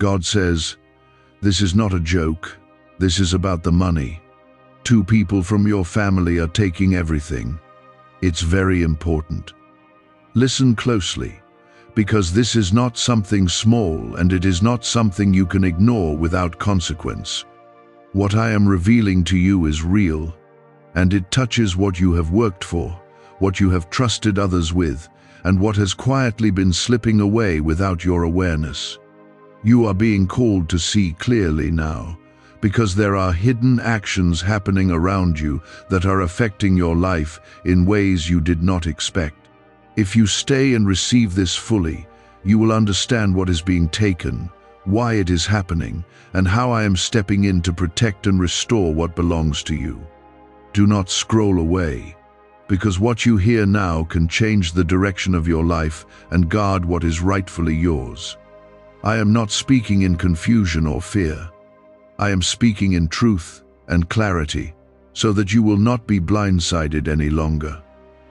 God says, "This is not a joke. This is about the money. 2 people from your family are taking everything. It's very important. Listen closely, because this is not something small and it is not something you can ignore without consequence. What I am revealing to you is real, and it touches what you have worked for, what you have trusted others with, and what has quietly been slipping away without your awareness. You are being called to see clearly now, because there are hidden actions happening around you that are affecting your life in ways you did not expect. If you stay and receive this fully, you will understand what is being taken, why it is happening, and how I am stepping in to protect and restore what belongs to you. Do not scroll away, because what you hear now can change the direction of your life and guard what is rightfully yours. I am not speaking in confusion or fear. I am speaking in truth and clarity, so that you will not be blindsided any longer.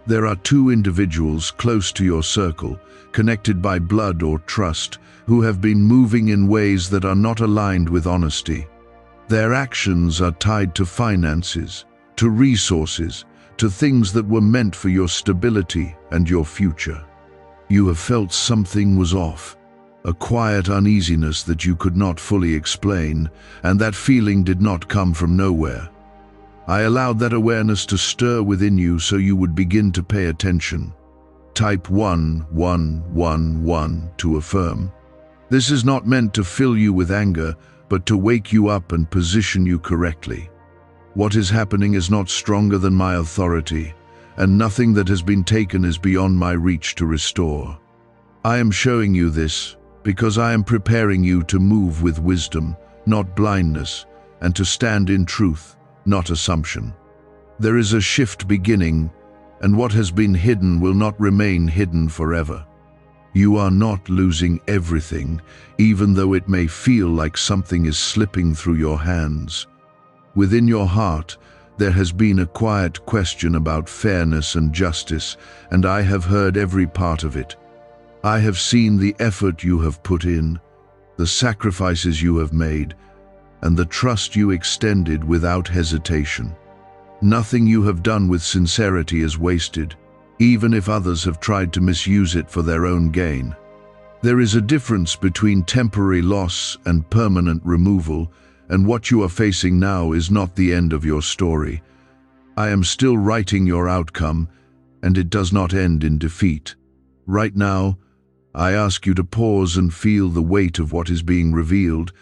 There are 2 individuals close to your circle, connected by blood or trust, who have been moving in ways that are not aligned with honesty. Their actions are tied to finances, to resources, to things that were meant for your stability and your future. You have felt something was off, a quiet uneasiness that you could not fully explain, and that feeling did not come from nowhere. I allowed that awareness to stir within you so you would begin to pay attention. Type 1111 to affirm. This is not meant to fill you with anger, but to wake you up and position you correctly. What is happening is not stronger than my authority, and nothing that has been taken is beyond my reach to restore. I am showing you this because I am preparing you to move with wisdom, not blindness, and to stand in truth, not assumption. There is a shift beginning, and what has been hidden will not remain hidden forever. You are not losing everything, even though it may feel like something is slipping through your hands. Within your heart, there has been a quiet question about fairness and justice, and I have heard every part of it. I have seen the effort you have put in, the sacrifices you have made, and the trust you extended without hesitation. Nothing you have done with sincerity is wasted, even if others have tried to misuse it for their own gain. There is a difference between temporary loss and permanent removal, and what you are facing now is not the end of your story. I am still writing your outcome, and it does not end in defeat. Right now, I ask you to pause and feel the weight of what is being revealed,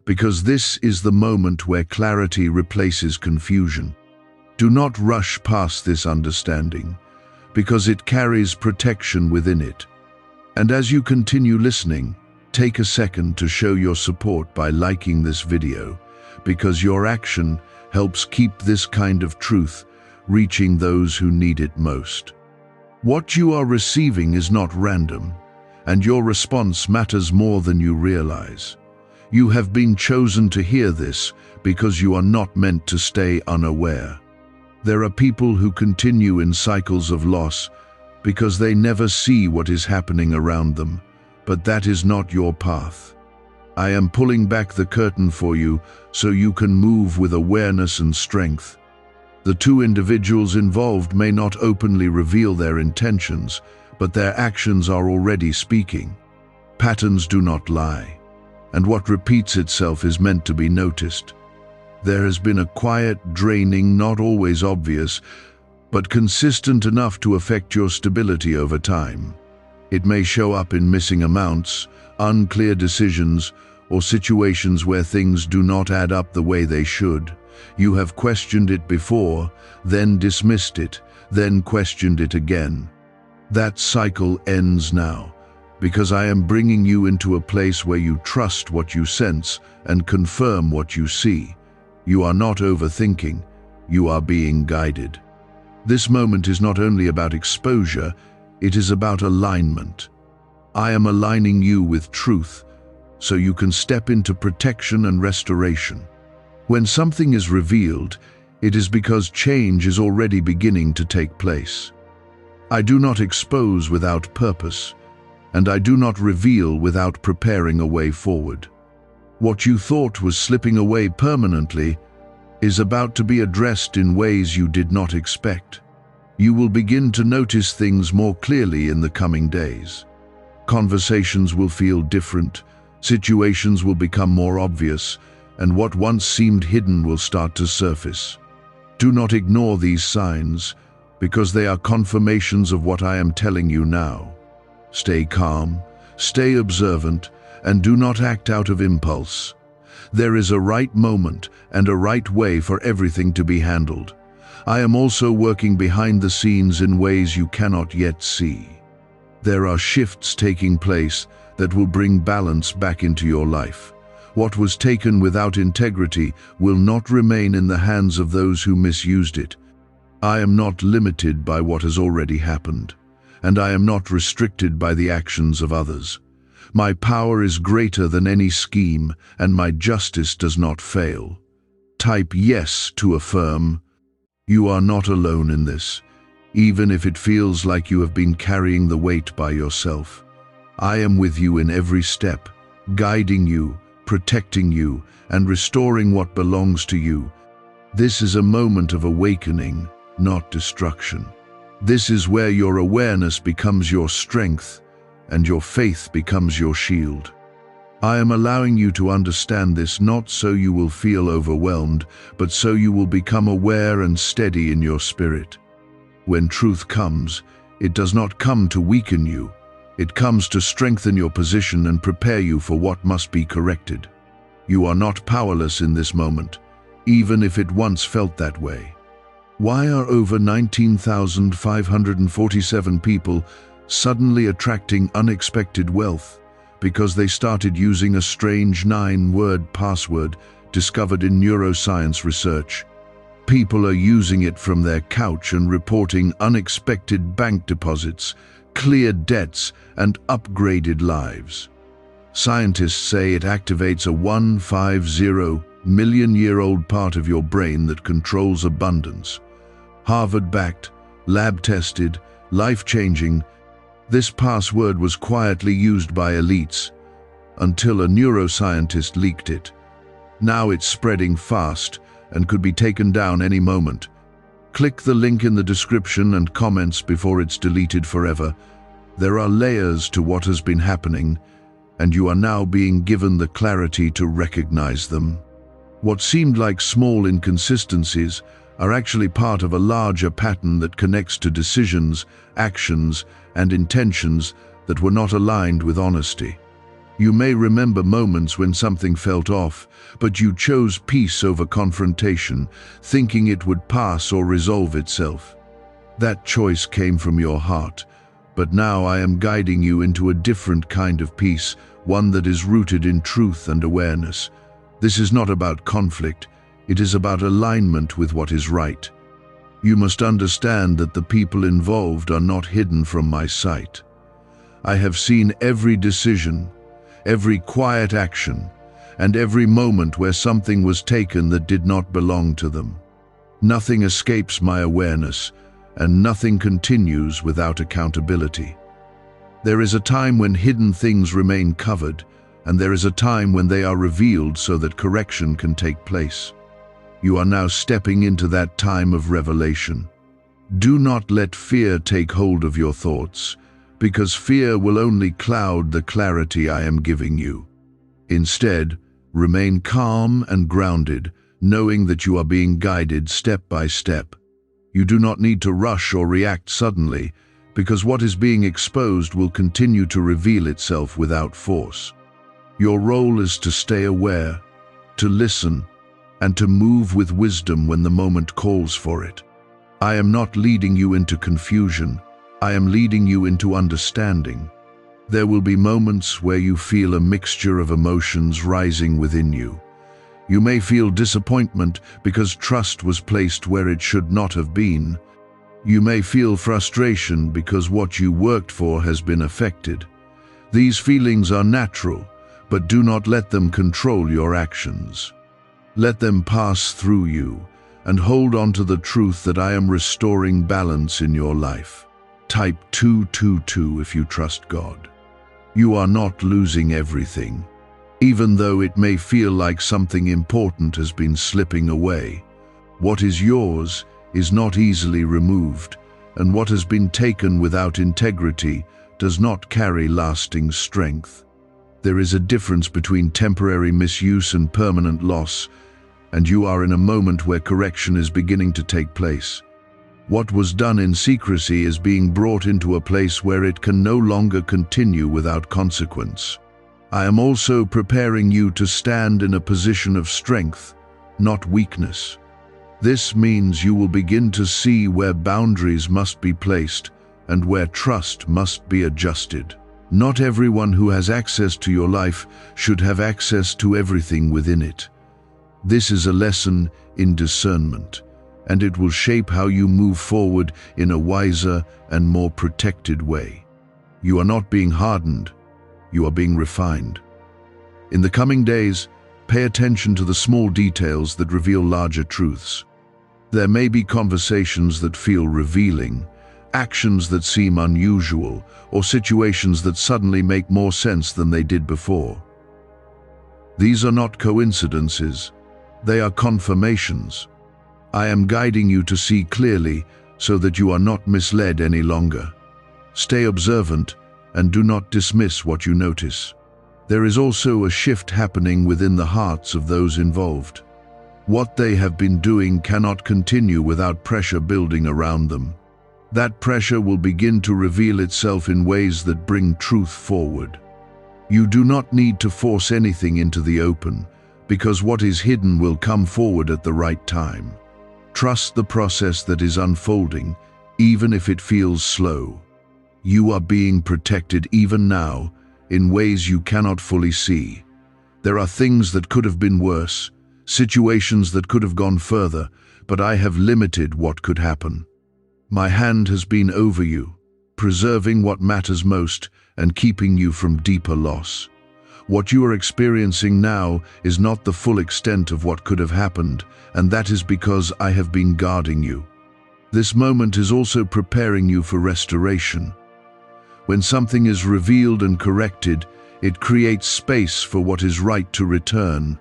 because this is the moment where clarity replaces confusion. Do not rush past this understanding, because it carries protection within it. And as you continue listening, take a second to show your support by liking this video, because your action helps keep this kind of truth reaching those who need it most. What you are receiving is not random, and your response matters more than you realize. You have been chosen to hear this because you are not meant to stay unaware. There are people who continue in cycles of loss because they never see what is happening around them, but that is not your path. I am pulling back the curtain for you so you can move with awareness and strength. The 2 individuals involved may not openly reveal their intentions, but their actions are already speaking. Patterns do not lie, and what repeats itself is meant to be noticed. There has been a quiet draining, not always obvious, but consistent enough to affect your stability over time. It may show up in missing amounts, unclear decisions, or situations where things do not add up the way they should. You have questioned it before, then dismissed it, then questioned it again. That cycle ends now, because I am bringing you into a place where you trust what you sense and confirm what you see. You are not overthinking, you are being guided. This moment is not only about exposure, it is about alignment. I am aligning you with truth, so you can step into protection and restoration. When something is revealed, it is because change is already beginning to take place. I do not expose without purpose, and I do not reveal without preparing a way forward. What you thought was slipping away permanently is about to be addressed in ways you did not expect. You will begin to notice things more clearly in the coming days. Conversations will feel different, situations will become more obvious, and what once seemed hidden will start to surface. Do not ignore these signs, because they are confirmations of what I am telling you now. Stay calm, stay observant, and do not act out of impulse. There is a right moment and a right way for everything to be handled. I am also working behind the scenes in ways you cannot yet see. There are shifts taking place that will bring balance back into your life. What was taken without integrity will not remain in the hands of those who misused it. I am not limited by what has already happened, and I am not restricted by the actions of others. My power is greater than any scheme, and my justice does not fail. Type yes to affirm. You are not alone in this, even if it feels like you have been carrying the weight by yourself. I am with you in every step, guiding you, protecting you, and restoring what belongs to you. This is a moment of awakening, not destruction. This is where your awareness becomes your strength, and your faith becomes your shield. I am allowing you to understand this not so you will feel overwhelmed, but so you will become aware and steady in your spirit. When truth comes, it does not come to weaken you. It comes to strengthen your position and prepare you for what must be corrected. You are not powerless in this moment, even if it once felt that way. Why are over 19,547 people suddenly attracting unexpected wealth? Because they started using a strange 9-word password discovered in neuroscience research. People are using it from their couch and reporting unexpected bank deposits, cleared debts, and upgraded lives. Scientists say it activates a 150-million-year-old part of your brain that controls abundance. Harvard-backed, lab-tested, life-changing, this password was quietly used by elites until a neuroscientist leaked it. Now it's spreading fast and could be taken down any moment. Click the link in the description and comments before it's deleted forever. There are layers to what has been happening, and you are now being given the clarity to recognize them. What seemed like small inconsistencies are actually part of a larger pattern that connects to decisions, actions, and intentions that were not aligned with honesty. You may remember moments when something felt off, but you chose peace over confrontation, thinking it would pass or resolve itself. That choice came from your heart, but now I am guiding you into a different kind of peace, one that is rooted in truth and awareness. This is not about conflict, it is about alignment with what is right. You must understand that the people involved are not hidden from my sight. I have seen every decision, every quiet action, and every moment where something was taken that did not belong to them. Nothing escapes my awareness, and nothing continues without accountability. There is a time when hidden things remain covered, and there is a time when they are revealed so that correction can take place. You are now stepping into that time of revelation. Do not let fear take hold of your thoughts, because fear will only cloud the clarity I am giving you. Instead, remain calm and grounded, knowing that you are being guided step by step. You do not need to rush or react suddenly, because what is being exposed will continue to reveal itself without force. Your role is to stay aware, to listen, and to move with wisdom when the moment calls for it. I am not leading you into confusion. I am leading you into understanding. There will be moments where you feel a mixture of emotions rising within you. You may feel disappointment because trust was placed where it should not have been. You may feel frustration because what you worked for has been affected. These feelings are natural, but do not let them control your actions. Let them pass through you, and hold on to the truth that I am restoring balance in your life. Type 222 if you trust God. You are not losing everything. even though it may feel like something important has been slipping away. What is yours is not easily removed, and what has been taken without integrity does not carry lasting strength. There is a difference between temporary misuse and permanent loss, and you are in a moment where correction is beginning to take place. What was done in secrecy is being brought into a place where it can no longer continue without consequence. I am also preparing you to stand in a position of strength, not weakness. This means you will begin to see where boundaries must be placed and where trust must be adjusted. Not everyone who has access to your life should have access to everything within it. This is a lesson in discernment, and it will shape how you move forward in a wiser and more protected way. You are not being hardened, you are being refined. In the coming days, pay attention to the small details that reveal larger truths. There may be conversations that feel revealing, actions that seem unusual, or situations that suddenly make more sense than they did before. These are not coincidences, they are confirmations. I am guiding you to see clearly so that you are not misled any longer. Stay observant and do not dismiss what you notice. There is also a shift happening within the hearts of those involved. What they have been doing cannot continue without pressure building around them. That pressure will begin to reveal itself in ways that bring truth forward. You do not need to force anything into the open, because what is hidden will come forward at the right time. Trust the process that is unfolding, even if it feels slow. You are being protected even now, in ways you cannot fully see. There are things that could have been worse, situations that could have gone further, but I have limited what could happen. My hand has been over you, preserving what matters most and keeping you from deeper loss. What you are experiencing now is not the full extent of what could have happened, and that is because I have been guarding you. This moment is also preparing you for restoration. When something is revealed and corrected, it creates space for what is right to return.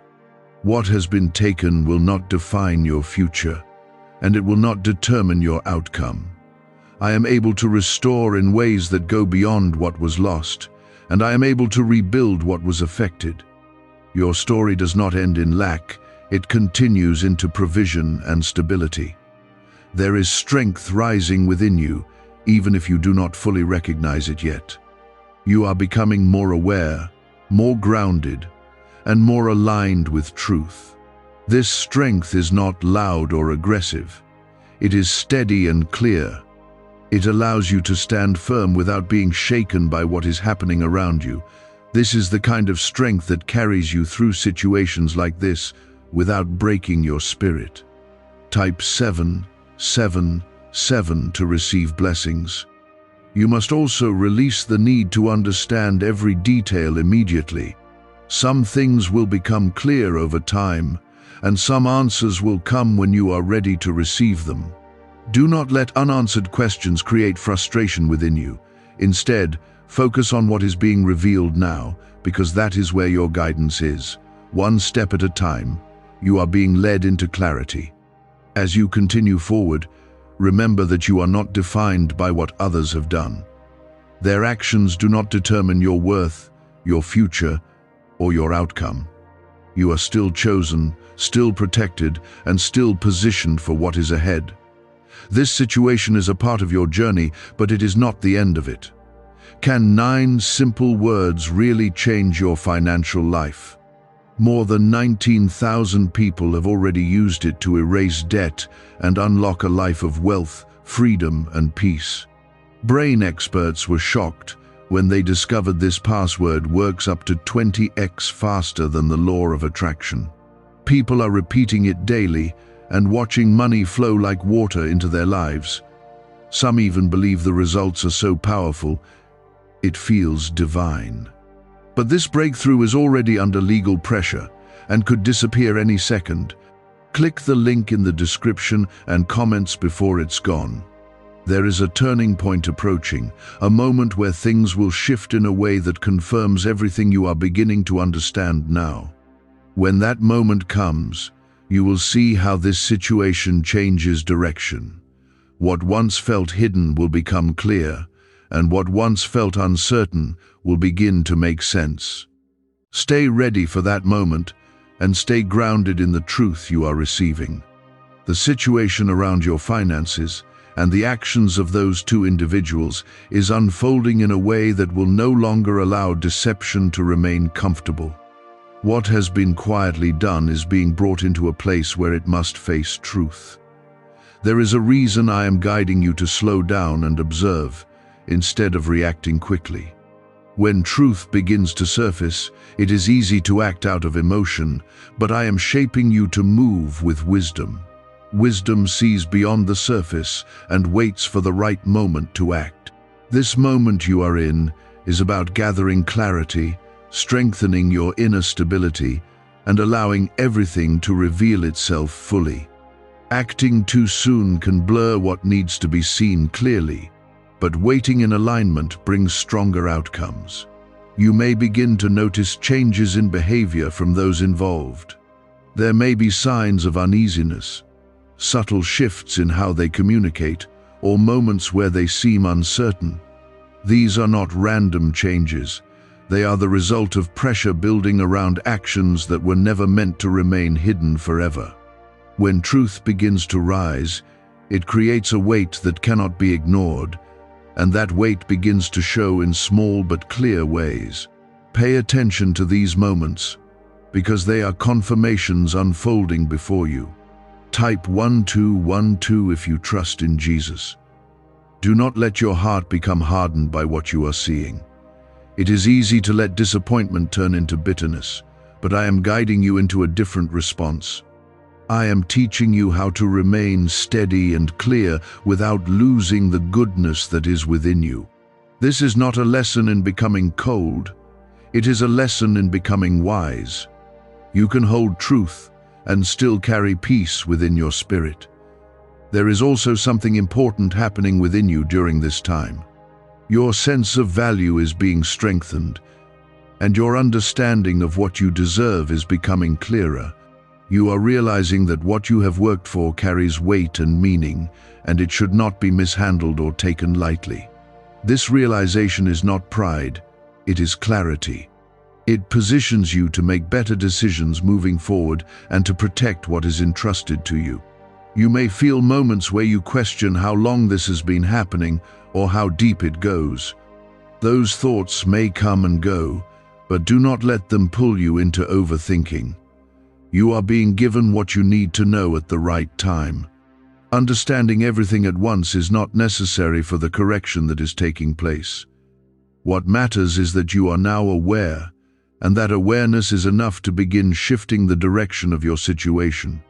What has been taken will not define your future, and it will not determine your outcome. I am able to restore in ways that go beyond what was lost, and I am able to rebuild what was affected. Your story does not end in lack, it continues into provision and stability. There is strength rising within you, even if you do not fully recognize it yet. You are becoming more aware, more grounded, and more aligned with truth. This strength is not loud or aggressive. It is steady and clear. It allows you to stand firm without being shaken by what is happening around you. This is the kind of strength that carries you through situations like this without breaking your spirit. Type 777 to receive blessings. You must also release the need to understand every detail immediately. Some things will become clear over time, and some answers will come when you are ready to receive them. Do not let unanswered questions create frustration within you. Instead, focus on what is being revealed now, because that is where your guidance is. One step at a time, you are being led into clarity. As you continue forward, remember that you are not defined by what others have done. Their actions do not determine your worth, your future, or your outcome. You are still chosen, still protected, and still positioned for what is ahead. This situation is a part of your journey, but it is not the end of it. Can 9 simple words really change your financial life? More than 19,000 people have already used it to erase debt and unlock a life of wealth, freedom, and peace. Brain experts were shocked when they discovered this password works up to 20x faster than the law of attraction. People are repeating it daily and watching money flow like water into their lives. Some even believe the results are so powerful, it feels divine. But this breakthrough is already under legal pressure and could disappear any second. Click the link in the description and comments before it's gone. There is a turning point approaching, a moment where things will shift in a way that confirms everything you are beginning to understand now. When that moment comes, you will see how this situation changes direction. What once felt hidden will become clear, and what once felt uncertain will begin to make sense. Stay ready for that moment, and stay grounded in the truth you are receiving. The situation around your finances and the actions of those two individuals is unfolding in a way that will no longer allow deception to remain comfortable. What has been quietly done is being brought into a place where it must face truth. There is a reason I am guiding you to slow down and observe, instead of reacting quickly. When truth begins to surface, it is easy to act out of emotion, but I am shaping you to move with wisdom. Wisdom sees beyond the surface and waits for the right moment to act. This moment you are in is about gathering clarity, strengthening your inner stability, and allowing everything to reveal itself fully. Acting too soon can blur what needs to be seen clearly, but waiting in alignment brings stronger outcomes. You may begin to notice changes in behavior from those involved. There may be signs of uneasiness, subtle shifts in how they communicate, or moments where they seem uncertain. These are not random changes. They are the result of pressure building around actions that were never meant to remain hidden forever. When truth begins to rise, it creates a weight that cannot be ignored, and that weight begins to show in small but clear ways. Pay attention to these moments, because they are confirmations unfolding before you. Type 1212 if you trust in Jesus. Do not let your heart become hardened by what you are seeing. It is easy to let disappointment turn into bitterness, but I am guiding you into a different response. I am teaching you how to remain steady and clear without losing the goodness that is within you. This is not a lesson in becoming cold. It is a lesson in becoming wise. You can hold truth and still carry peace within your spirit. There is also something important happening within you during this time. Your sense of value is being strengthened, and your understanding of what you deserve is becoming clearer. You are realizing that what you have worked for carries weight and meaning, and it should not be mishandled or taken lightly. This realization is not pride, it is clarity. It positions you to make better decisions moving forward and to protect what is entrusted to you. You may feel moments where you question how long this has been happening or how deep it goes. Those thoughts may come and go, but do not let them pull you into overthinking. You are being given what you need to know at the right time. Understanding everything at once is not necessary for the correction that is taking place. What matters is that you are now aware, and that awareness is enough to begin shifting the direction of your situation.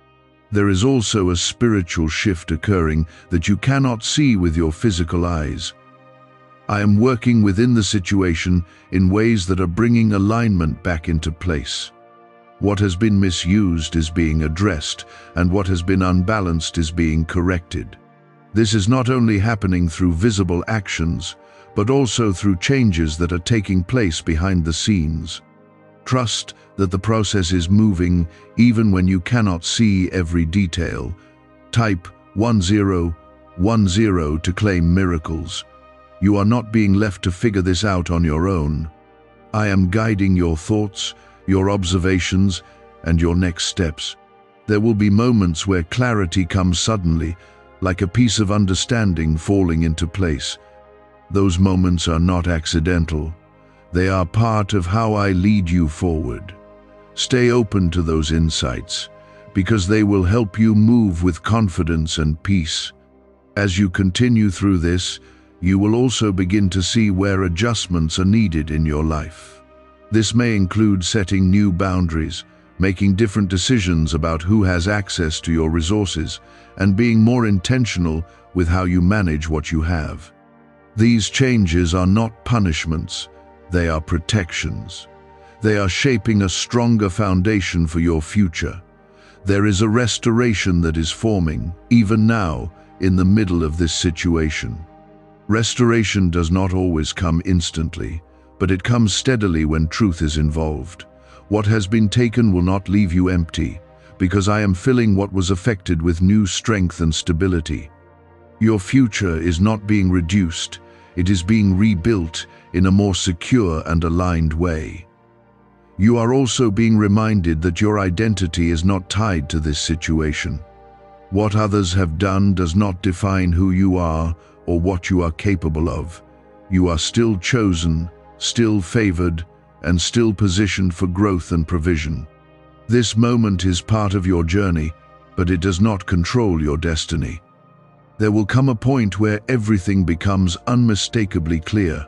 There is also a spiritual shift occurring that you cannot see with your physical eyes. I am working within the situation in ways that are bringing alignment back into place. What has been misused is being addressed, and what has been unbalanced is being corrected. This is not only happening through visible actions, but also through changes that are taking place behind the scenes. Trust that the process is moving even when you cannot see every detail. Type 1010 to claim miracles. You are not being left to figure this out on your own. I am guiding your thoughts, your observations, and your next steps. There will be moments where clarity comes suddenly, like a piece of understanding falling into place. Those moments are not accidental. They are part of how I lead you forward. Stay open to those insights, because they will help you move with confidence and peace. As you continue through this, you will also begin to see where adjustments are needed in your life. This may include setting new boundaries, making different decisions about who has access to your resources, and being more intentional with how you manage what you have. These changes are not punishments, they are protections. They are shaping a stronger foundation for your future. There is a restoration that is forming, even now, in the middle of this situation. Restoration does not always come instantly, but it comes steadily when truth is involved. What has been taken will not leave you empty, because I am filling what was affected with new strength and stability. Your future is not being reduced, it is being rebuilt in a more secure and aligned way. You are also being reminded that your identity is not tied to this situation. What others have done does not define who you are or what you are capable of. You are still chosen, still favored, and still positioned for growth and provision. This moment is part of your journey, but it does not control your destiny. There will come a point where everything becomes unmistakably clear.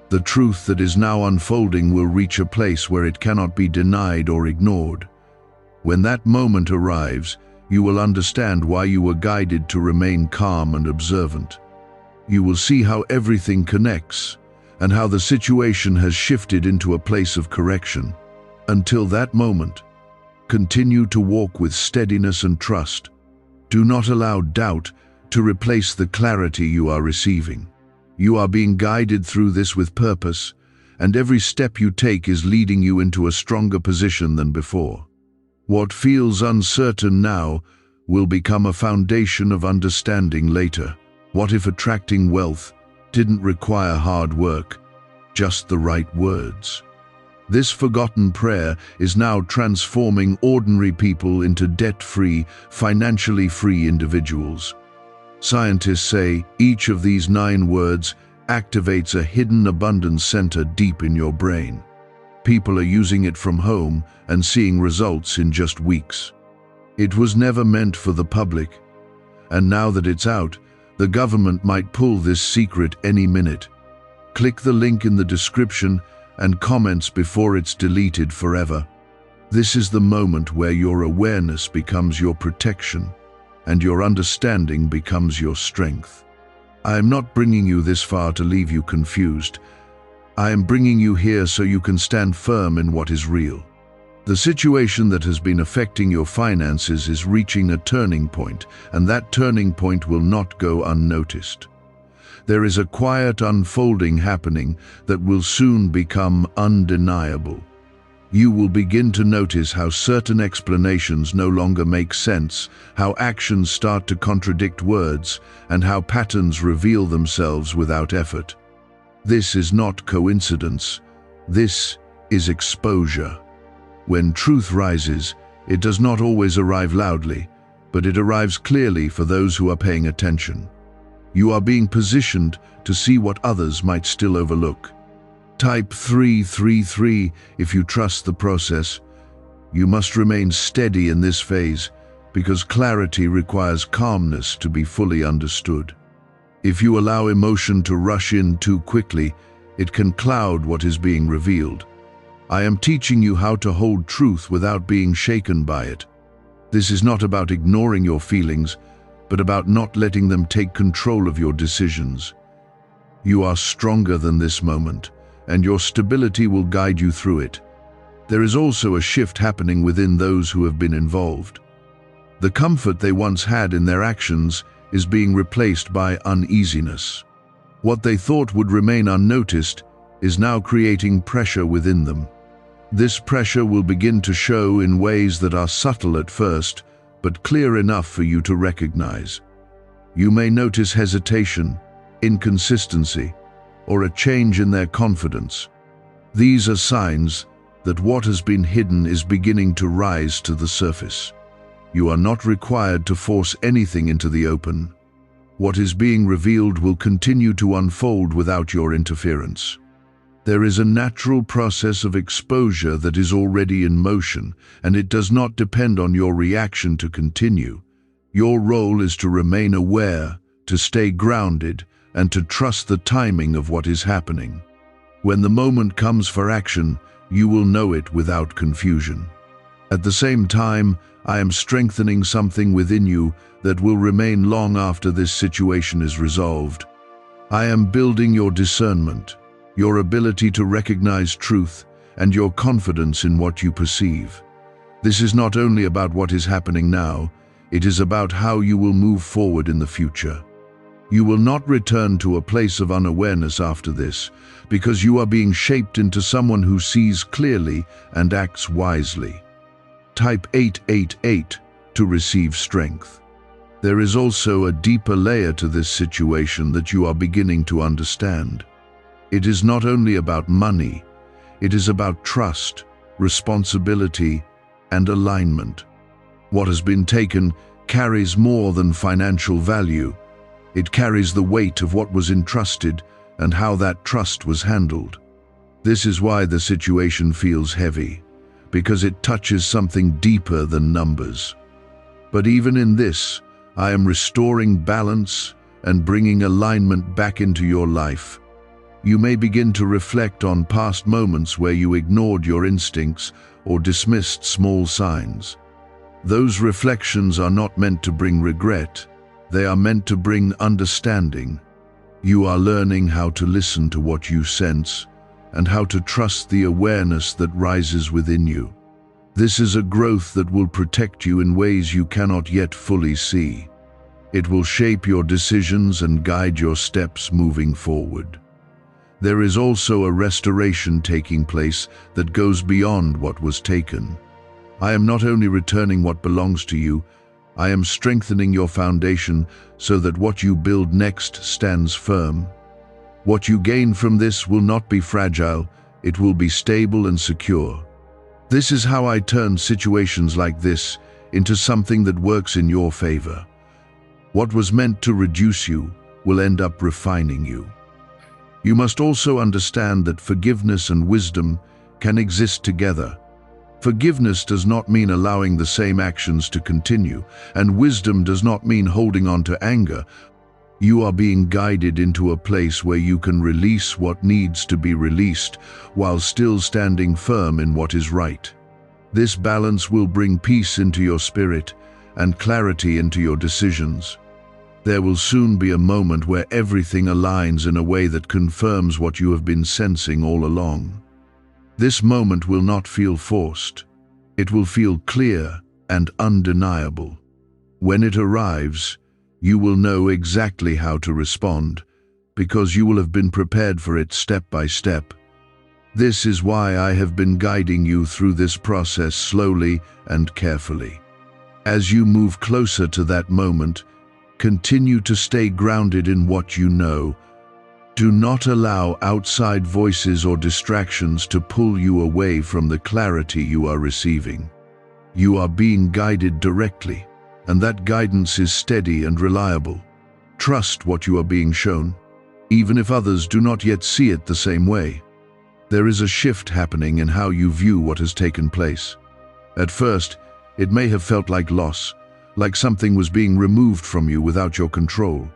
The truth that is now unfolding will reach a place where it cannot be denied or ignored. When that moment arrives, you will understand why you were guided to remain calm and observant. You will see how everything connects, and how the situation has shifted into a place of correction. Until that moment, continue to walk with steadiness and trust. Do not allow doubt to replace the clarity you are receiving. You are being guided through this with purpose, and every step you take is leading you into a stronger position than before. What feels uncertain now will become a foundation of understanding later. What if attracting wealth didn't require hard work, just the right words? This forgotten prayer is now transforming ordinary people into debt-free, financially free individuals. Scientists say each of these 9 words activates a hidden abundance center deep in your brain. People are using it from home and seeing results in just weeks. It was never meant for the public, and now that it's out, the government might pull this secret any minute. Click the link in the description and comments before it's deleted forever. This is the moment where your awareness becomes your protection and your understanding becomes your strength. I am not bringing you this far to leave you confused. I am bringing you here so you can stand firm in what is real. The situation that has been affecting your finances is reaching a turning point, and that turning point will not go unnoticed. There is a quiet unfolding happening that will soon become undeniable. You will begin to notice how certain explanations no longer make sense, how actions start to contradict words, and how patterns reveal themselves without effort. This is not coincidence. This is exposure. When truth rises, it does not always arrive loudly, but it arrives clearly for those who are paying attention. You are being positioned to see what others might still overlook. Type 333 if you trust the process. You must remain steady in this phase, because clarity requires calmness to be fully understood. If you allow emotion to rush in too quickly, it can cloud what is being revealed. I am teaching you how to hold truth without being shaken by it. This is not about ignoring your feelings, but about not letting them take control of your decisions. You are stronger than this moment, and your stability will guide you through it. There is also a shift happening within those who have been involved. The comfort they once had in their actions is being replaced by uneasiness. What they thought would remain unnoticed is now creating pressure within them. This pressure will begin to show in ways that are subtle at first, but clear enough for you to recognize. You may notice hesitation, inconsistency, or a change in their confidence. These are signs that what has been hidden is beginning to rise to the surface. You are not required to force anything into the open. What is being revealed will continue to unfold without your interference. There is a natural process of exposure that is already in motion, and it does not depend on your reaction to continue. Your role is to remain aware, to stay grounded, and to trust the timing of what is happening. When the moment comes for action, you will know it without confusion. At the same time, I am strengthening something within you that will remain long after this situation is resolved. I am building your discernment, your ability to recognize truth, and your confidence in what you perceive. This is not only about what is happening now, It is about how you will move forward in the future. You will not return to a place of unawareness after this, because you are being shaped into someone who sees clearly and acts wisely. Type 888 to receive strength. There is also a deeper layer to this situation that you are beginning to understand. It is not only about money, it is about trust, responsibility, and alignment. What has been taken carries more than financial value. It carries the weight of what was entrusted and how that trust was handled. This is why the situation feels heavy, because it touches something deeper than numbers. But even in this, I am restoring balance and bringing alignment back into your life. You may begin to reflect on past moments where you ignored your instincts or dismissed small signs. Those reflections are not meant to bring regret. They are meant to bring understanding. You are learning how to listen to what you sense and how to trust the awareness that rises within you. This is a growth that will protect you in ways you cannot yet fully see. It will shape your decisions and guide your steps moving forward. There is also a restoration taking place that goes beyond what was taken. I am not only returning what belongs to you, I am strengthening your foundation so that what you build next stands firm. What you gain from this will not be fragile, it will be stable and secure. This is how I turn situations like this into something that works in your favor. What was meant to reduce you will end up refining you. You must also understand that forgiveness and wisdom can exist together. Forgiveness does not mean allowing the same actions to continue, and wisdom does not mean holding on to anger. You are being guided into a place where you can release what needs to be released while still standing firm in what is right. This balance will bring peace into your spirit and clarity into your decisions. There will soon be a moment where everything aligns in a way that confirms what you have been sensing all along. This moment will not feel forced. It will feel clear and undeniable. When it arrives, you will know exactly how to respond, because you will have been prepared for it step by step. This is why I have been guiding you through this process slowly and carefully. As you move closer to that moment, continue to stay grounded in what you know. Do not allow outside voices or distractions to pull you away from the clarity you are receiving. You are being guided directly, and that guidance is steady and reliable. Trust what you are being shown, even if others do not yet see it the same way. There is a shift happening in how you view what has taken place. At first, it may have felt like loss, like something was being removed from you without your control.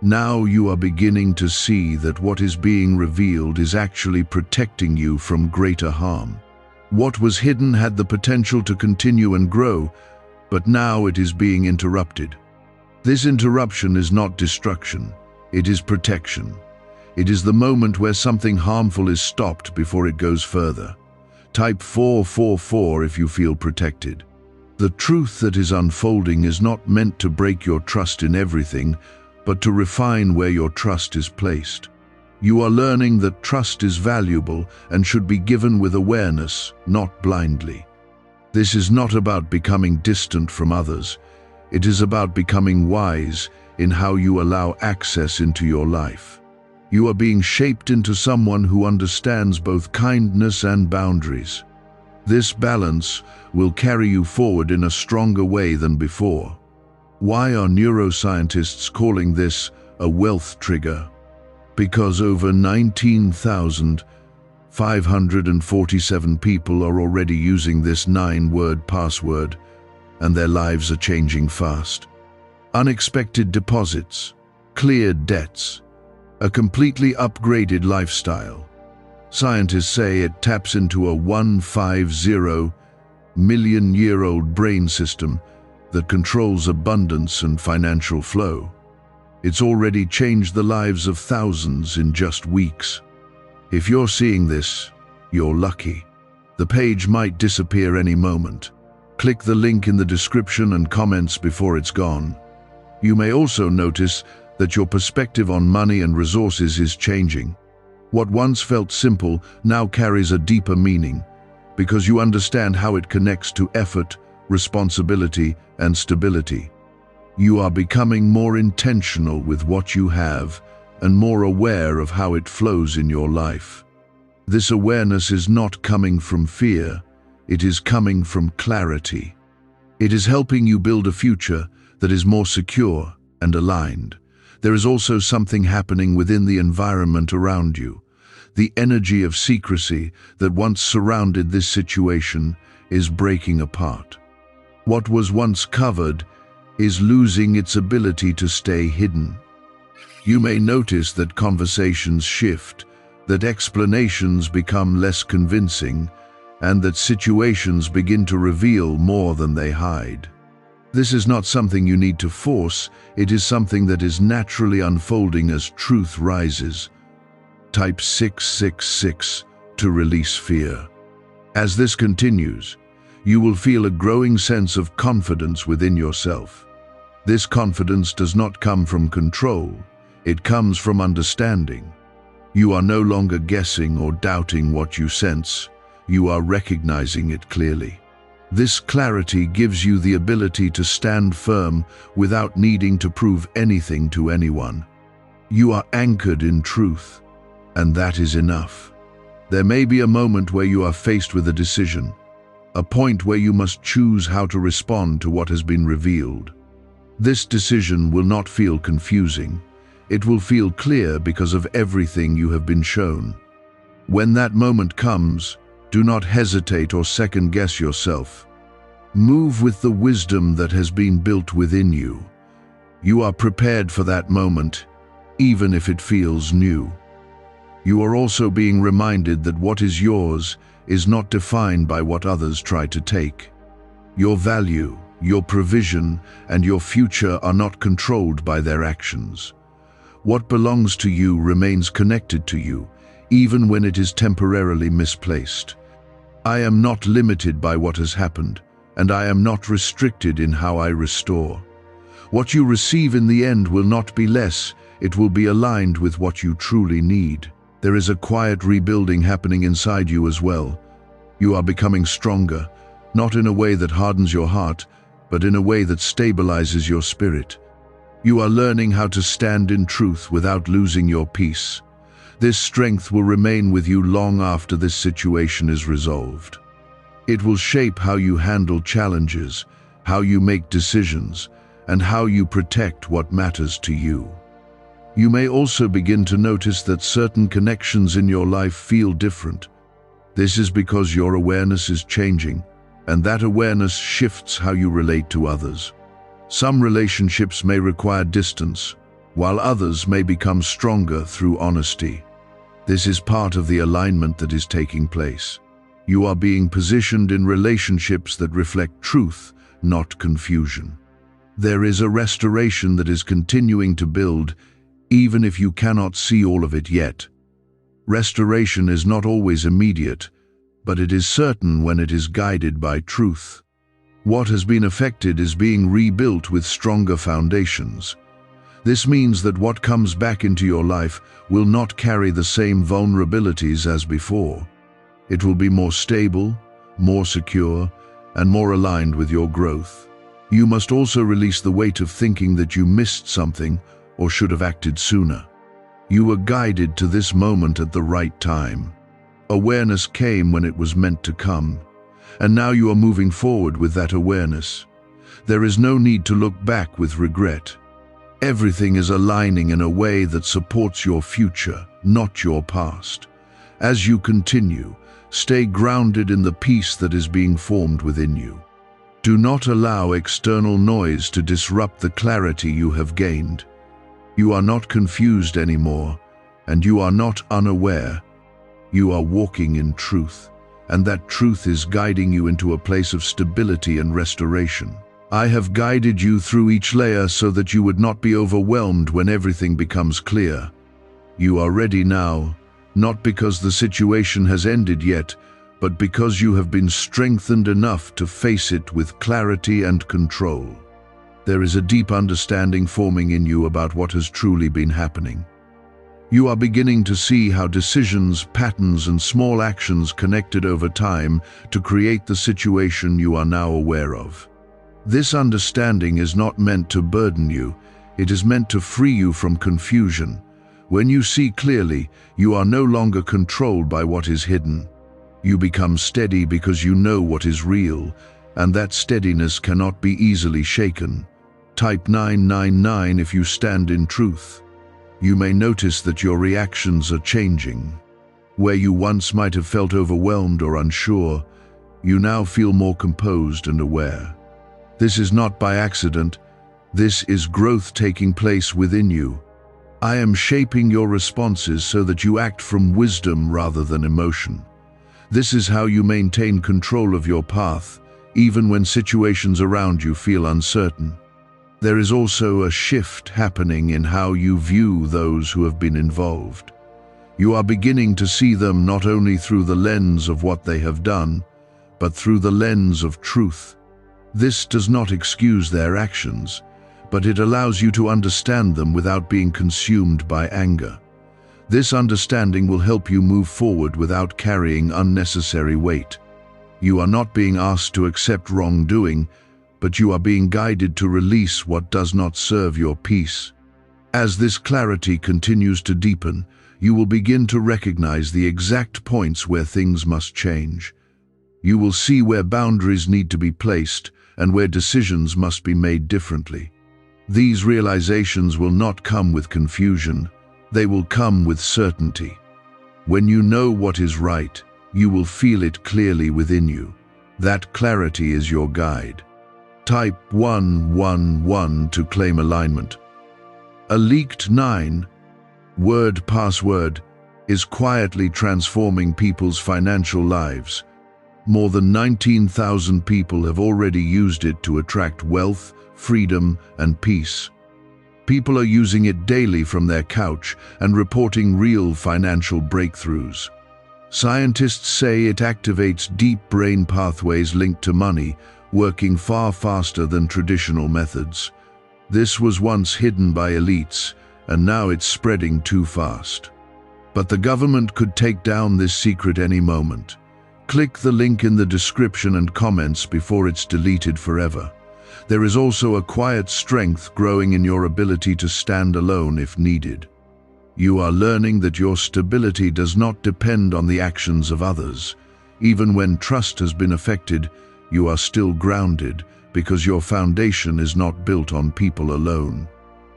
Now you are beginning to see that what is being revealed is actually protecting you from greater harm. What was hidden had the potential to continue and grow, but now it is being interrupted. This interruption is not destruction, it is protection. It is the moment where something harmful is stopped before it goes further. Type 444 if you feel protected. The truth that is unfolding is not meant to break your trust in everything, but to refine where your trust is placed. You are learning that trust is valuable and should be given with awareness, not blindly. This is not about becoming distant from others. It is about becoming wise in how you allow access into your life. You are being shaped into someone who understands both kindness and boundaries. This balance will carry you forward in a stronger way than before. Why are neuroscientists calling this a wealth trigger? Because over 19,547 people are already using this 9-word password, and their lives are changing fast. Unexpected deposits, cleared debts, a completely upgraded lifestyle. Scientists say it taps into a 150-million-year-old brain system that controls abundance and financial flow. It's already changed the lives of thousands in just weeks. If you're seeing this, you're lucky. The page might disappear any moment. Click the link in the description and comments before it's gone. You may also notice that your perspective on money and resources is changing. What once felt simple now carries a deeper meaning, because you understand how it connects to effort, responsibility, and stability. You are becoming more intentional with what you have and more aware of how it flows in your life. This awareness is not coming from fear, it is coming from clarity. It is helping you build a future that is more secure and aligned. There is also something happening within the environment around you. The energy of secrecy that once surrounded this situation is breaking apart. What was once covered is losing its ability to stay hidden. You may notice that conversations shift, that explanations become less convincing, and that situations begin to reveal more than they hide. This is not something you need to force, it is something that is naturally unfolding as truth rises. Type 666 to release fear. As this continues, you will feel a growing sense of confidence within yourself. This confidence does not come from control, it comes from understanding. You are no longer guessing or doubting what you sense, you are recognizing it clearly. This clarity gives you the ability to stand firm without needing to prove anything to anyone. You are anchored in truth, and that is enough. There may be a moment where you are faced with a decision, a point where you must choose how to respond to what has been revealed. This decision will not feel confusing. It will feel clear because of everything you have been shown. When that moment comes, do not hesitate or second-guess yourself. Move with the wisdom that has been built within you. You are prepared for that moment, even if it feels new. You are also being reminded that what is yours is not defined by what others try to take. Your value, your provision, and your future are not controlled by their actions. What belongs to you remains connected to you, even when it is temporarily misplaced. I am not limited by what has happened, and I am not restricted in how I restore. What you receive in the end will not be less, it will be aligned with what you truly need. There is a quiet rebuilding happening inside you as well. You are becoming stronger, not in a way that hardens your heart, but in a way that stabilizes your spirit. You are learning how to stand in truth without losing your peace. This strength will remain with you long after this situation is resolved. It will shape how you handle challenges, how you make decisions, and how you protect what matters to you. You may also begin to notice that certain connections in your life feel different. This is because your awareness is changing, and that awareness shifts how you relate to others. Some relationships may require distance, while others may become stronger through honesty. This is part of the alignment that is taking place. You are being positioned in relationships that reflect truth, not confusion. There is a restoration that is continuing to build, even if you cannot see all of it yet. Restoration is not always immediate, but it is certain when it is guided by truth. What has been affected is being rebuilt with stronger foundations. This means that what comes back into your life will not carry the same vulnerabilities as before. It will be more stable, more secure, and more aligned with your growth. You must also release the weight of thinking that you missed something or should have acted sooner. You were guided to this moment at the right time. Awareness came when it was meant to come, and now you are moving forward with that awareness. There is no need to look back with regret. Everything is aligning in a way that supports your future, not your past. As you continue, stay grounded in the peace that is being formed within you. Do not allow external noise to disrupt the clarity you have gained. You are not confused anymore, and you are not unaware. You are walking in truth, and that truth is guiding you into a place of stability and restoration. I have guided you through each layer so that you would not be overwhelmed when everything becomes clear. You are ready now, not because the situation has ended yet, but because you have been strengthened enough to face it with clarity and control. There is a deep understanding forming in you about what has truly been happening. You are beginning to see how decisions, patterns, and small actions connected over time to create the situation you are now aware of. This understanding is not meant to burden you, it is meant to free you from confusion. When you see clearly, you are no longer controlled by what is hidden. You become steady because you know what is real, and that steadiness cannot be easily shaken. Type 999 if you stand in truth. You may notice that your reactions are changing. Where you once might have felt overwhelmed or unsure, you now feel more composed and aware. This is not by accident. This is growth taking place within you. I am shaping your responses so that you act from wisdom rather than emotion. This is how you maintain control of your path, even when situations around you feel uncertain. There is also a shift happening in how you view those who have been involved. You are beginning to see them not only through the lens of what they have done, but through the lens of truth. This does not excuse their actions, but it allows you to understand them without being consumed by anger. This understanding will help you move forward without carrying unnecessary weight. You are not being asked to accept wrongdoing, but you are being guided to release what does not serve your peace. As this clarity continues to deepen, you will begin to recognize the exact points where things must change. You will see where boundaries need to be placed and where decisions must be made differently. These realizations will not come with confusion, they will come with certainty. When you know what is right, you will feel it clearly within you. That clarity is your guide. Type 111 to claim alignment. A leaked 9-word password is quietly transforming people's financial lives. More than 19,000 people have already used it to attract wealth, freedom, and peace. People are using it daily from their couch and reporting real financial breakthroughs. Scientists say it activates deep brain pathways linked to money, working far faster than traditional methods. This was once hidden by elites, and now it's spreading too fast. But the government could take down this secret any moment. Click the link in the description and comments before it's deleted forever. There is also a quiet strength growing in your ability to stand alone if needed. You are learning that your stability does not depend on the actions of others. Even when trust has been affected, you are still grounded because your foundation is not built on people alone.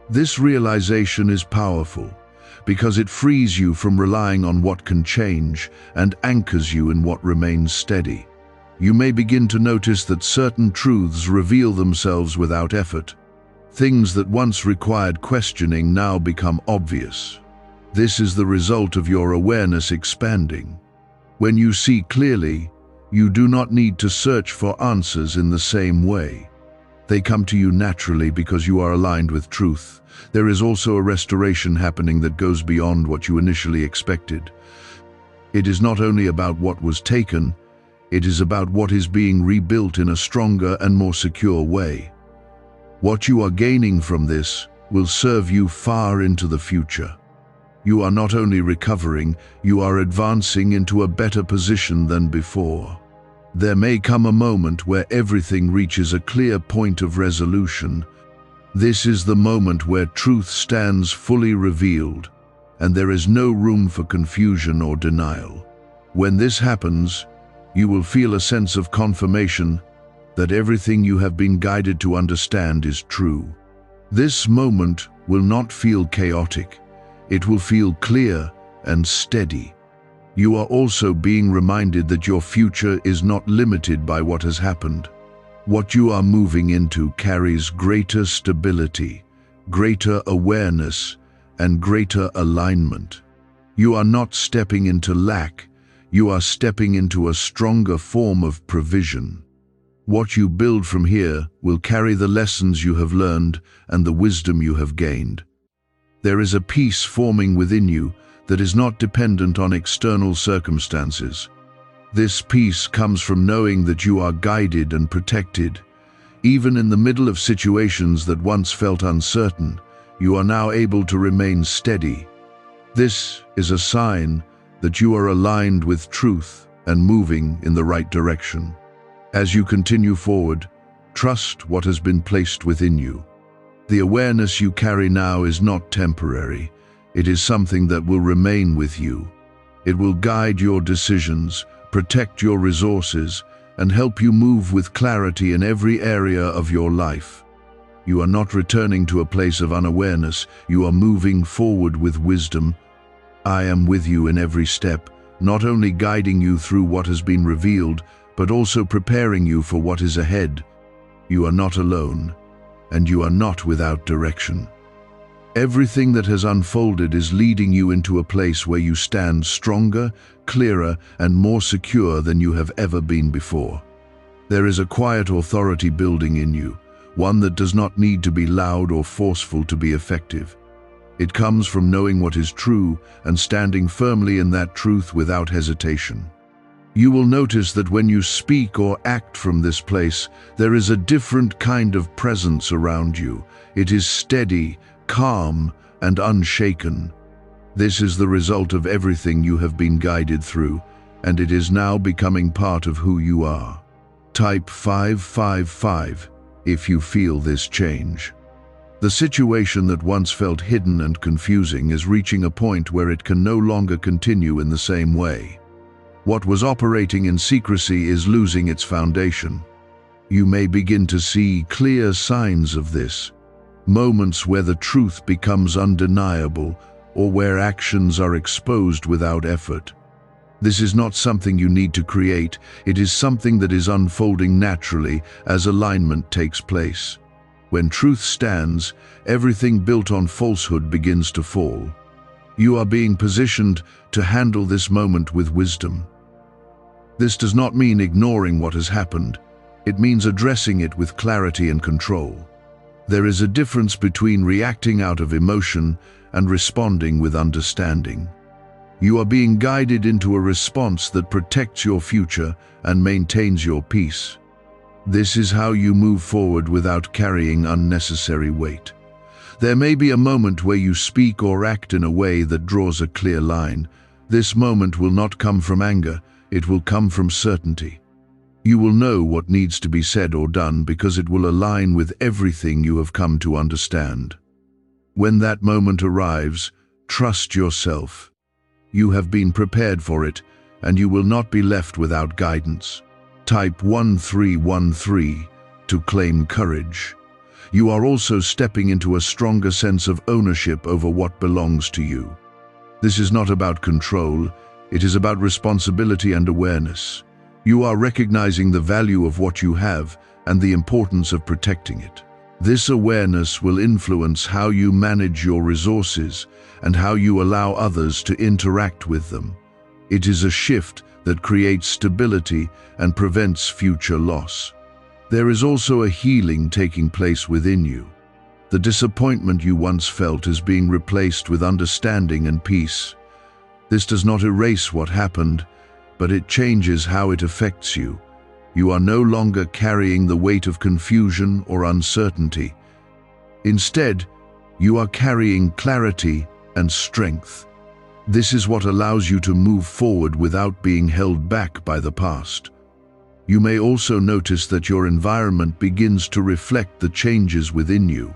This realization is powerful because it frees you from relying on what can change and anchors you in what remains steady. You may begin to notice that certain truths reveal themselves without effort. Things that once required questioning now become obvious. This is the result of your awareness expanding. When you see clearly, you do not need to search for answers in the same way. They come to you naturally because you are aligned with truth. There is also a restoration happening that goes beyond what you initially expected. It is not only about what was taken, it is about what is being rebuilt in a stronger and more secure way. What you are gaining from this will serve you far into the future. You are not only recovering, you are advancing into a better position than before. There may come a moment where everything reaches a clear point of resolution. This is the moment where truth stands fully revealed, and there is no room for confusion or denial. When this happens, you will feel a sense of confirmation that everything you have been guided to understand is true. This moment will not feel chaotic. It will feel clear and steady. You are also being reminded that your future is not limited by what has happened. What you are moving into carries greater stability, greater awareness, and greater alignment. You are not stepping into lack, you are stepping into a stronger form of provision. What you build from here will carry the lessons you have learned and the wisdom you have gained. There is a peace forming within you that is not dependent on external circumstances. This peace comes from knowing that you are guided and protected. Even in the middle of situations that once felt uncertain, you are now able to remain steady. This is a sign that you are aligned with truth and moving in the right direction. As you continue forward, trust what has been placed within you. The awareness you carry now is not temporary. It is something that will remain with you. It will guide your decisions, protect your resources, and help you move with clarity in every area of your life. You are not returning to a place of unawareness. You are moving forward with wisdom. I am with you in every step, not only guiding you through what has been revealed, but also preparing you for what is ahead. You are not alone, and you are not without direction. Everything that has unfolded is leading you into a place where you stand stronger, clearer, and more secure than you have ever been before. There is a quiet authority building in you, one that does not need to be loud or forceful to be effective. It comes from knowing what is true and standing firmly in that truth without hesitation. You will notice that when you speak or act from this place, there is a different kind of presence around you. It is steady, calm, and unshaken. This is the result of everything you have been guided through, and it is now becoming part of who you are. Type 555 if you feel this change. The situation that once felt hidden and confusing is reaching a point where it can no longer continue in the same way. What was operating in secrecy is losing its foundation. You may begin to see clear signs of this, moments where the truth becomes undeniable or where actions are exposed without effort. This is not something you need to create, it is something that is unfolding naturally as alignment takes place. When truth stands, everything built on falsehood begins to fall. You are being positioned to handle this moment with wisdom. This does not mean ignoring what has happened. It means addressing it with clarity and control. There is a difference between reacting out of emotion and responding with understanding. You are being guided into a response that protects your future and maintains your peace. This is how you move forward without carrying unnecessary weight. There may be a moment where you speak or act in a way that draws a clear line. This moment will not come from anger, it will come from certainty. You will know what needs to be said or done because it will align with everything you have come to understand. When that moment arrives, trust yourself. You have been prepared for it, and you will not be left without guidance. Type 1313 to claim courage. You are also stepping into a stronger sense of ownership over what belongs to you. This is not about control, it is about responsibility and awareness. You are recognizing the value of what you have and the importance of protecting it. This awareness will influence how you manage your resources and how you allow others to interact with them. It is a shift that creates stability and prevents future loss. There is also a healing taking place within you. The disappointment you once felt is being replaced with understanding and peace. This does not erase what happened, but it changes how it affects you. You are no longer carrying the weight of confusion or uncertainty. Instead, you are carrying clarity and strength. This is what allows you to move forward without being held back by the past. You may also notice that your environment begins to reflect the changes within you.